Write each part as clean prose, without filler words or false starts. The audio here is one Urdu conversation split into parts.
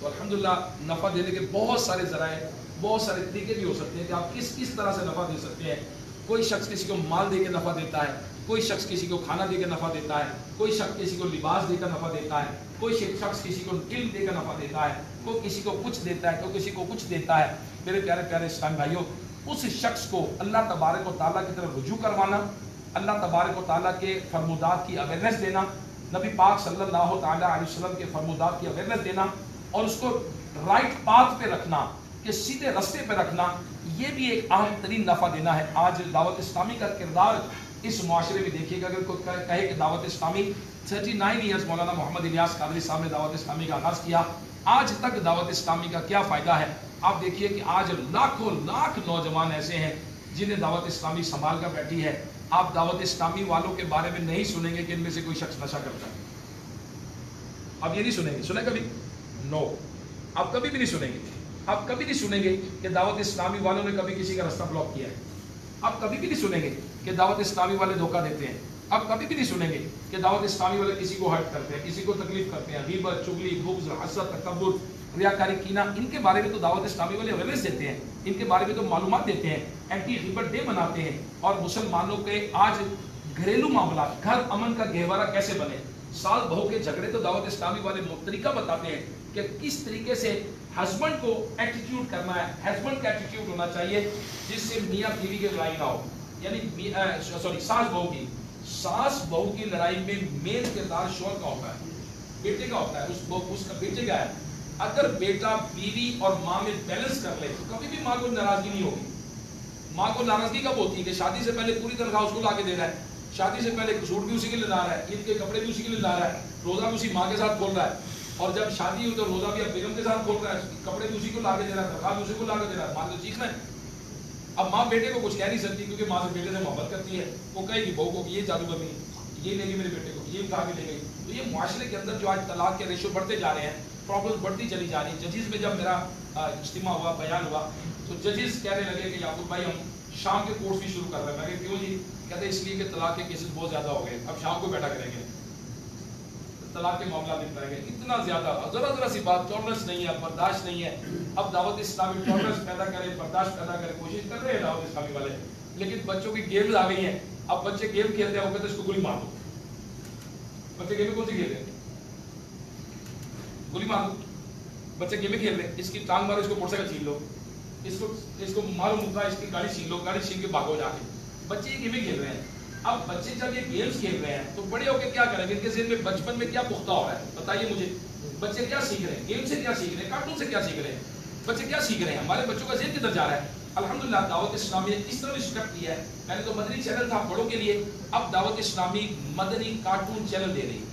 تو الحمدللہ نفع دینے کے بہت سارے ذرائع، بہت سارے طریقے بھی ہو سکتے ہیں کہ آپ کس طرح سے نفع دے سکتے ہیں. کوئی شخص کسی کو مال دے کے نفع دیتا ہے، کوئی شخص کسی کو کھانا دے کے نفع دیتا ہے، کوئی شخص کسی کو لباس دے کر نفع دیتا ہے، کوئی شخص کسی کو علم دے کر نفع دیتا ہے، کوئی کسی کو کچھ دیتا ہے، کوئی کسی کو کچھ دیتا ہے. میرے پیارے پیارے اسلامی بھائیوں، اس شخص کو اللہ تبارک و تعالیٰ کی طرف رجوع کروانا، اللہ تبارک و تعالیٰ کے فرمودات کی اویئرنیس دینا، نبی پاک صلی اللہ تعالیٰ علیہ وسلم کے فرمودات کی اویئرنیس دینا، اور اس کو رائٹ پاتھ پہ رکھنا، کہ سیدھے رستے پہ رکھنا، یہ بھی ایک اہم ترین نفع دینا ہے. آج دعوت اسلامی کا کردار اس معاشرے میں دیکھیے گا. اگر کوئی کہے کہ دعوت اسلامی 39 ایئرز مولانا محمد الیاس قادری صاحب نے دعوت اسلامی کا آغاز کیا، آج تک دعوت اسلامی کا کیا فائدہ ہے؟ آپ دیکھیے کہ آج لاکھوں لاکھ نوجوان ایسے ہیں جنہیں دعوت اسلامی سنبھال کر بیٹھی ہے. آپ دعوت اسلامی والوں کے بارے میں نہیں سنیں گے کہ ان میں سے کوئی شخص نشہ کرتا ہے. آپ یہ نہیں سنیں گے. سنیں کبھی؟ نو. آپ کبھی بھی نہیں سنیں گے. آپ کبھی نہیں سنیں گے کہ دعوت اسلامی والوں نے کبھی کسی کا رستہ بلاک کیا ہے. آپ کبھی بھی نہیں سنیں گے کہ دعوت اسلامی والے دھوکہ دیتے ہیں. آپ کبھی بھی نہیں سنیں گے کہ دعوت اسلامی والے کسی کو ہرٹ کرتے ہیں، کسی کو تکلیف کرتے ہیں. غیبت، چغلی، بغض، حسد، تکبر، ریاکاری، کینہ، ان کے بارے میں تو دعوت اسلامی والے اویئرنیس دیتے ہیں، ان کے بارے میں تو معلومات دیتے ہیں، اینٹی غیبت ڈے مناتے ہیں. اور مسلمانوں کے آج گھریلو معاملات، گھر امن کا گہوارہ کیسے بنے، سال بہو کے جھگڑے تو دعوت اسلامی والے طریقہ بتاتے ہیں کہ کس طریقے سے ہسبینڈ کو ایٹیٹیوڈ کرنا ہے. ہسبینڈ کا ایٹیٹیوڈ ہونا چاہیے جس سے میاں بیوی کی لڑائی نہ ہو. یعنی ساس بہو کی لڑائی میں مین کردار شوہر کا ہوتا ہے، بیٹے کا ہوتا ہے. اس کا بیٹے کا ہے. اگر بیٹا بیوی اور ماں میں بیلنس کر لے تو کبھی بھی ماں کو ناراضگی نہیں ہوگی. ماں کو ناراضگی کب ہوتی ہے کہ شادی سے پہلے پوری تنخواہ اس کو لا کے دے رہا ہے، شادی سے پہلے سوٹ بھی اسی کے لیے لا رہا ہے، عید کے کپڑے بھی اسی کے لیے لا رہا ہے، روزہ بھی اسی ماں کے ساتھ کھول رہا ہے، اور جب شادی ہوئی تو روزہ بھی اب بیگم کے ساتھ کھول رہا ہے، کپڑے بھی اسی کو لا کے دے رہا ہے، تنخواہ بھی اسی کو لا کے دے رہا ہے. ماں تو چیخنا ہے. اب ماں بیٹے کو کچھ کہہ نہیں سکتی کیونکہ ماں سے بیٹے سے محبت کرتی ہے. وہ کہے گی بہو کو یہ جادو بنی، یہ لے گی میرے بیٹے کو، یہ کہا کے لے گئی. تو یہ معاشرے کے اندر جو آج طلاق کے ریشو بڑھتے جا رہے ہیں، پرابلم بڑھتی چلی جا رہی ہے. ججز میں جب میرا اجتماع ہوا، بیان ہوا، تو ججز کہنے لگے کہ یعقوب بھائی ہم شام کے کورس بھی شروع کر رہے ہیں. میں کہا کیوں جی؟ کہتے ہیں اس لیے کہ طلاق کے کیسز بہت زیادہ ہو گئے، اب شام کو بیٹھا کریں گے، طلاق کے معاملات نپٹائیں گے. اتنا زیادہ ذرا سی بات، ٹالرنس نہیں ہے، برداشت نہیں ہے. اب دعوت اسلامی ٹالرنس پیدا کرے، برداشت پیدا کرے، کوشش کر رہے ہیں دعوت اسلامی والے، لیکن بچوں کی گیمز آ گئی ہیں. اب بچے گیم کھیلتے ہیں، وہ کہتے ہیں اس کو گولی مار دو. بچے گیم کون سی کھیل رہے ہیں؟ گولی مار دو. بچے گیم کھیل رہے ہیں، اس کی ٹانگ مارو، اس کو موٹر سائیکل چھین لو، اس کو مارو مکا، اس کی گاڑی چھین لو، گاڑی چھین کے بھاگو جا کے. بچے یہ گیمیں کھیل رہے ہیں. اب بچے جب یہ گیمز کھیل رہے ہیں تو بڑے ہو کے کیا کریں گے؟ ان کے ذہن میں بچپن میں کیا پختہ ہو رہا ہے بتائیے مجھے. بچے کیا سیکھ رہے ہیں؟ گیم سے کیا سیکھ رہے ہیں؟ کارٹون سے کیا سیکھ رہے ہیں؟ بچے کیا سیکھ رہے ہیں؟ ہمارے بچوں کا ذہن کدھر جا رہا ہے؟ الحمدللہ دعوت اسلامی نے اس طرح رسپیکٹ کیا ہے. پہلے تو مدنی چینل تھا بڑوں کے لیے، اب دعوت اسلامی مدنی کارٹون چینل دے رہی ہے،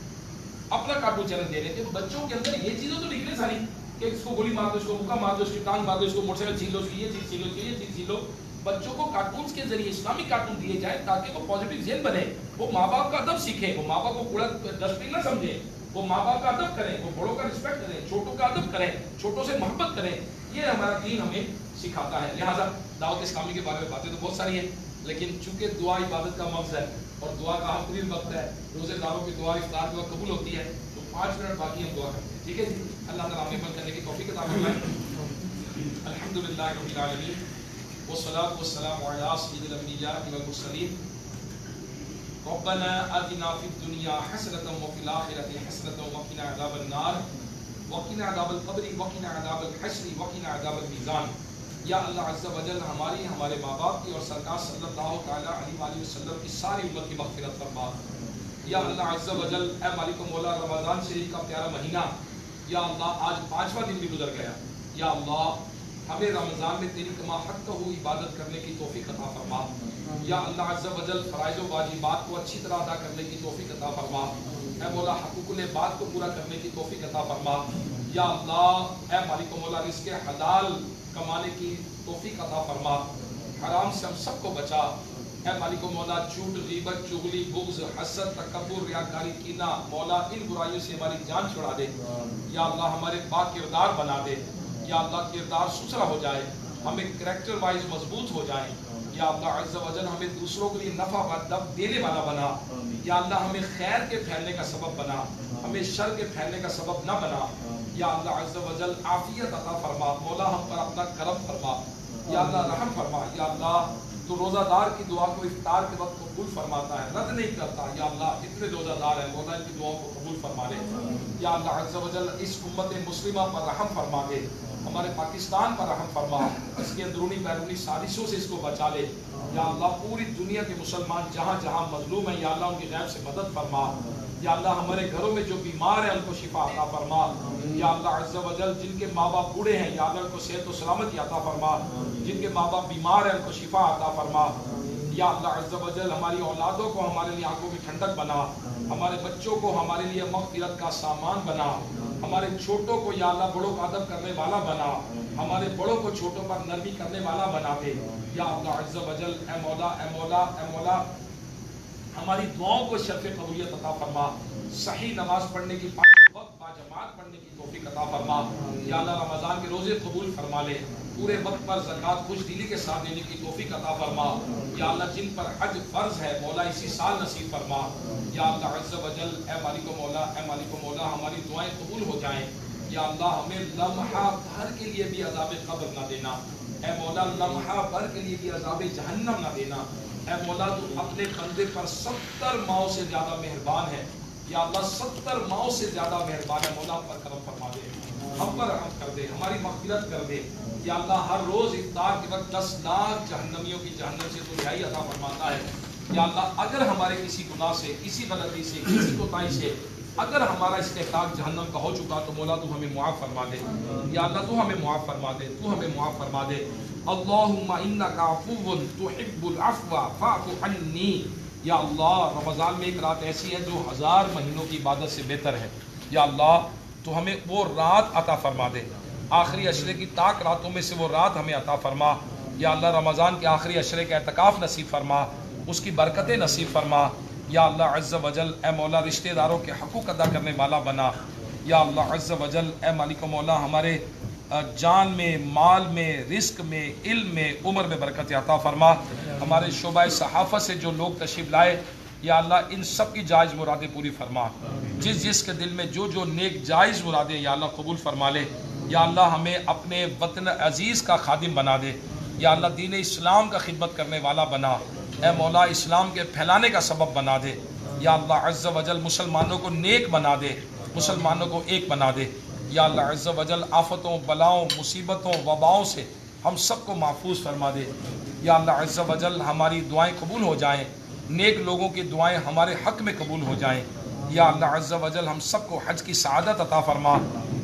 اپنا کارٹون چینل دے رہے ہیں کہ بچوں کے اندر یہ چیزیں تو نکلے ساری کہ اس کو گولی مار دو، اس کو مکا مار دو، اس کی ٹانگ مار دو، اس کو موٹر سائیکل چھین لو، اس کی یہ چیز چھین لو، اس کی یہ چیز چھین لو. بچوں کو کارٹونز کے ذریعے اسلامی کارٹون دیے جائیں تاکہ وہ پازیٹیو ذہن بنے، وہ ماں باپ کا ادب سیکھیں، وہ ماں باپ کو کوڑا ڈسٹ بن نہ سمجھیں، وہ ماں باپ کا ادب کریں، وہ بڑوں کا رسپیکٹ کریں، چھوٹوں کا ادب کریں، چھوٹوں سے محبت کریں. یہ ہمارا دین ہمیں سکھاتا ہے. لہٰذا دعوت اسلامی کے بارے میں باتیں تو بہت ساری ہیں، لیکن چونکہ دعا عبادت کا مفض ہے اور دعا کا اہم ترین وقت ہے، روزے داروں کی دعا افطار کے وقت قبول ہوتی ہے، تو 5 منٹ باقی ہم دعا کرتے ہیں. ٹھیک ہے جی؟ اللہ تعالیٰ ہمیں عمل کرنے کی توفیق عطا فرمائے. الحمدللہ رب العالمین والصلاة والسلام على سيد الأنبياء والمرسلين. ربنا آتنا في الدنيا حسنة وفي الآخرة حسنة وقنا عذاب النار وقنا عذاب القبر وقنا عذاب الحشر وقنا عذاب الميزان. یا اللہ عز و جل ہماری، ہمارے ماں باپ کی اور سرکار صلی اللہ تعالیٰ علیہ وآلہ وسلم کی ساری امت کی مغفرت فرما. یا اللہ عز و جل اے مالک و مولا، رمضان شریف کا پیارا مہینہ یا اللہ آج 5واں دن بھی گزر گیا. یا اللہ ہمیں رمضان میں تیری کما حق ہوئی عبادت کرنے کی توفیق عطا فرما. یا اللہ عز و جل فرائض و واجبات کو اچھی طرح ادا کرنے کی توفیق عطا فرما. اے مولا حقوق العباد کو پورا کرنے کی توفیق عطا فرما. یا اللہ اے مالک و مولا رزق حلال کمانے کی توفیق عطا فرما. حرام سے ہم سب کو بچا. اے مالک و مولا جھوٹ، غیبت، چغلی، بغض، حسد، تکبر، ریاکاری، کینہ، مولا ان برائیوں سے ہماری جان چھڑا دے. یا اللہ ہمارے پاک کردار بنا دے. یا اللہ کردار سسرا ہو جائے، ہمیں کریکٹر وائز مضبوط ہو جائیں. یا اللہ عز و جل ہمیں دوسروں کے لیے نفع و دینے والا بنا. یا اللہ ہمیں خیر کے پھیلنے کا سبب بنا, ہمیں شر کے پھیلنے کا سبب نہ بنا. یا اللہ عز و جل عافیت عطا فرما. مولا ہم پر اپنا کرم فرما. یا اللہ رحم فرما. یا اللہ تو روزہ دار کی دعا کو افطار کے وقت قبول فرماتا ہے, رد نہیں کرتا. یا اللہ جتنے روزہ دار ہیں مولا ان کی دعاؤں کو قبول فرما لے. یا اللہ عز و جل اس امت مسلمہ پر رحم فرما دے, ہمارے پاکستان پر رحم فرما, اس کے اندرونی بیرونی سازشوں سے اس کو بچا لے. یا اللہ پوری دنیا کے مسلمان جہاں جہاں مظلوم ہیں یا اللہ ان کی غیب سے مدد فرما. یا اللہ ہمارے گھروں میں جو بیمار ہیں ان کو شفا عطا فرما. یا اللہ عز و جل جن کے ماں باپ بوڑھے ہیں یا اللہ ان کو صحت و سلامتی عطا فرما. جن کے ماں باپ بیمار ہیں ان کو شفا عطا فرما. یا اللہ عز و جل ہماری اولادوں کو ہمارے لیے آنکھوں میں ٹھنڈک بنا, ہمارے بچوں کو ہمارے لیے مغفرت کا سامان بنا, ہمارے چھوٹوں کو یا اللہ بڑوں کا ادب کرنے والا بنا, ہمارے بڑوں کو چھوٹوں پر نرمی کرنے والا بنا دے. یا اللہ عز و جل اے مولا اے مولا اے مولا ہماری دعاؤں کو شرف قبولیت عطا فرما. صحیح نماز پڑھنے کی وقت با جماعت پڑھنے کی توفیق عطا فرما. یا اللہ رمضان کے روزے قبول فرما لے, پورے وقت پر زکوٰۃ خوش دلی کے ساتھ دینے کی توفیق عطا فرما. یا اللہ جن پر حج فرض ہے مولا اسی سال نصیب فرما. یا اللہ عز و جل اے مالک و مولا اے مالک و مولا ہماری دعائیں قبول ہو جائیں. یا اللہ ہمیں لمحہ بھر کے لیے بھی عذاب قبر نہ دینا. اے مولا لمحہ بھر کے لیے بھی عذاب جہنم نہ دینا. اے مولا تو اپنے بندے پر 70 ماؤں سے زیادہ مہربان ہے. یا اللہ 70 ماؤں سے زیادہ مہربان ہے. مولا ہم پر کرم فرما دے, ہم پر رحم کر دے, ہماری مغفرت کر دے. یا اللہ ہر روز افطار کے وقت 10 لاکھ جہنمیوں کی جہنم سے تو رہائی عطا فرماتا ہے. یا اللہ اگر ہمارے کسی گناہ سے, کسی غلطی سے, کسی کوتاہی سے اگر ہمارا استحقاق جہنم کا ہو چکا تو مولا تو ہمیں معاف فرما دے. یا اللہ تو ہمیں معاف فرما دے, تو ہمیں معاف فرما دے. اللہم انک عفو تحب العفو فاعف عنی. یا اللہ رمضان میں ایک رات ایسی ہے جو 1000 مہینوں کی عبادت سے بہتر ہے. یا اللہ تو ہمیں وہ رات عطا فرما دے, آخری عشرے کی طاق راتوں میں سے وہ رات ہمیں عطا فرما. یا اللہ رمضان کے آخری عشرے کا اعتکاف نصیب فرما, اس کی برکتیں نصیب فرما. یا اللہ عز و جل اے مولا رشتہ داروں کے حقوق ادا کرنے والا بنا. یا اللہ عز و جل اے مالک و مولا ہمارے جان میں, مال میں, رزق میں, علم میں, عمر میں برکت عطا فرما. ہمارے شعبہ صحافت سے جو لوگ تشریف لائے یا اللہ ان سب کی جائز مرادیں پوری فرما. جس کے دل میں جو نیک جائز مرادیں یا اللہ قبول فرما لے. یا اللہ ہمیں اپنے وطن عزیز کا خادم بنا دے. یا اللہ دین اسلام کا خدمت کرنے والا بنا. اے مولا اسلام کے پھیلانے کا سبب بنا دے. یا اللہ عز و جل مسلمانوں کو نیک بنا دے, مسلمانوں کو ایک بنا دے. یا اللہ عز و جل آفتوں, بلاؤں, مصیبتوں, وباؤں سے ہم سب کو محفوظ فرما دے. یا اللہ عز و جل ہماری دعائیں قبول ہو جائیں, نیک لوگوں کی دعائیں ہمارے حق میں قبول ہو جائیں. یا اللہ عز و جل ہم سب کو حج کی سعادت عطا فرما,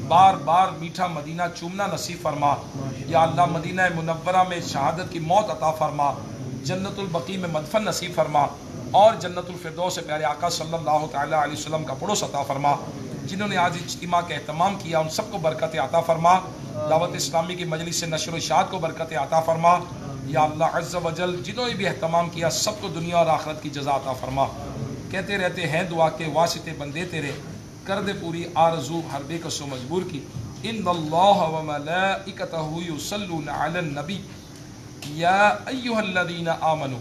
بار بار میٹھا مدینہ چومنا نصیب فرما. یا اللہ مدینہ منورہ میں شہادت کی موت عطا فرما, جنت البقیع میں مدفن نصیب فرما, اور جنت الفردوس سے پیارے آقا صلی اللہ تعالیٰ علیہ وسلم کا پڑوس عطا فرما. جنہوں نے آج اجتماع کا اہتمام کیا ان سب کو برکت عطا فرما. دعوت اسلامی کی مجلس سے نشر و اشاعت کو برکت عطا فرما. یا اللہ عز و جل جنہوں نے بھی اہتمام کیا سب کو دنیا اور آخرت کی جزا عطا فرما. کہتے رہتے ہیں دعا کے واسطے بندے تیرے, کر دے پوری آرزو ہر بے کس و مجبور کی. ان اللہ و ملائکتہ یصلون علی النبی یا ایھا الذین آمنوا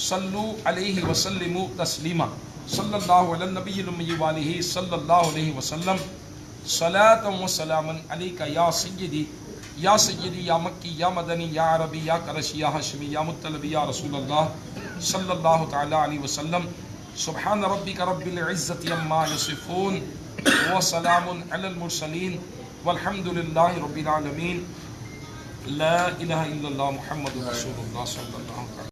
صلوا علیہ وسلموا تسلیما. صلی اللہ علی النبی الامی وآلہ صلی اللہ علیہ وسلم. صلاۃ و سلاما علیک یا سیدی یا سیدی یا مکی یا مدنی یا عربی یا قرشی یا ہاشمی یا مطلبی یا رسول اللہ صلی اللہ تعالی علیہ وسلم. سبحان ربک رب العزت عما یصفون وسلام علی المرسلین والحمد للہ رب العالمین. لا الہ الا اللہ محمد رسول اللہ صلی اللہ علیہ وسلم.